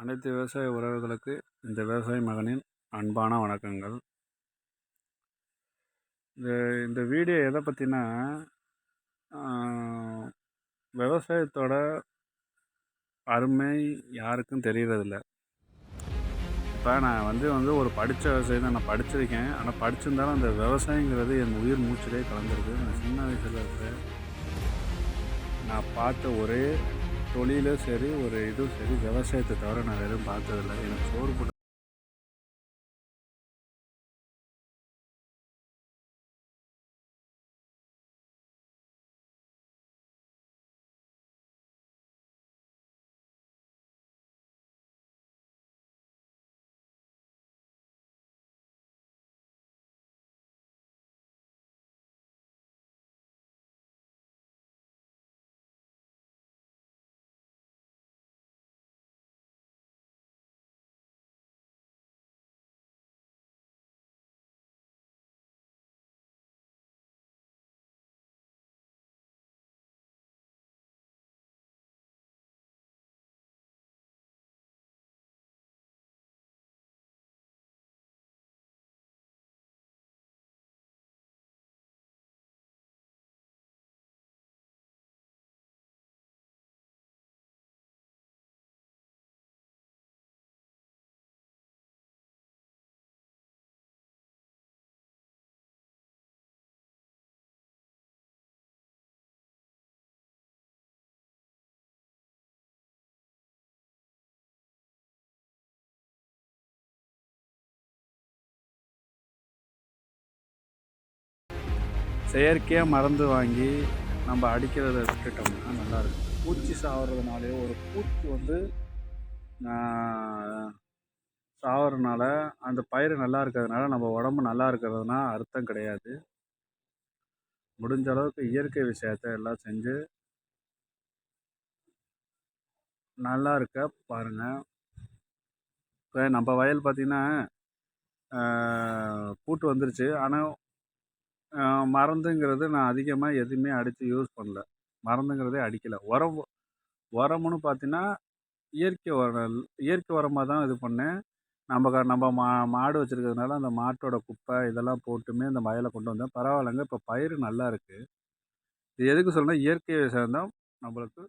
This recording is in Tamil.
அனைத்து விவசாய உறவுகளுக்கு இந்த விவசாய மகனின் அன்பான வணக்கங்கள். இந்த இந்த வீடியோ எதை பற்றினா, விவசாயத்தோட அருமை யாருக்கும் தெரியறதில்ல. இப்போ நான் வந்து ஒரு படித்த விவசாயி தான். நான் படிச்சிருக்கேன். ஆனால் படிச்சிருந்தாலும் அந்த விவசாயங்கிறது என் உயிர் மூச்சிலே கலந்துருக்கு. நான் சின்ன வயசில் இருக்கிற நான் பார்த்த ஒரே தொழிலும் சரி, ஒரு இதுவும் சரி, விவசாயத்தை தவிர நான் எதுவும் பார்த்ததில்ல. எனக்கு சோறு போட்டு செயற்கையாக மருந்து வாங்கி நம்ம அடிக்கிறத விட்டுட்டோம்னா நல்லாயிருக்கும். பூச்சி சாவறதுனாலே ஒரு பூச்சி வந்து சாவறதுனால அந்த பயிர் நல்லா இருக்கிறதுனால நம்ம உடம்பு நல்லா இருக்கிறதுனா அர்த்தம் கிடையாது. முடிஞ்ச அளவுக்கு இயற்கை விஷயத்த எல்லாம் செஞ்சு நல்லா இருக்க பாருங்கள். இப்போ நம்ம வயல் பார்த்திங்கன்னா பூட்டு வந்துருச்சு. ஆனால் மருந்துங்கிறது நான் அதிகமாக எதுவுமே அடித்து யூஸ் பண்ணல. மருந்துங்கிறதே அடிக்கலை. உரம்னு பார்த்தீங்கன்னா இயற்கை உரமாக தான் இது பண்ணேன். நம்ம மாடு வச்சுருக்கிறதுனால அந்த மாட்டோட குப்பை இதெல்லாம் போட்டுமே இந்த வயலை கொண்டு வந்தேன். பரவாயில்லைங்க. இப்போ பயிர் நல்லா இருக்குது. இது எதுக்கு சொல்கிறேன்னா, இயற்கை விவசாயம் தான் நம்மளுக்கு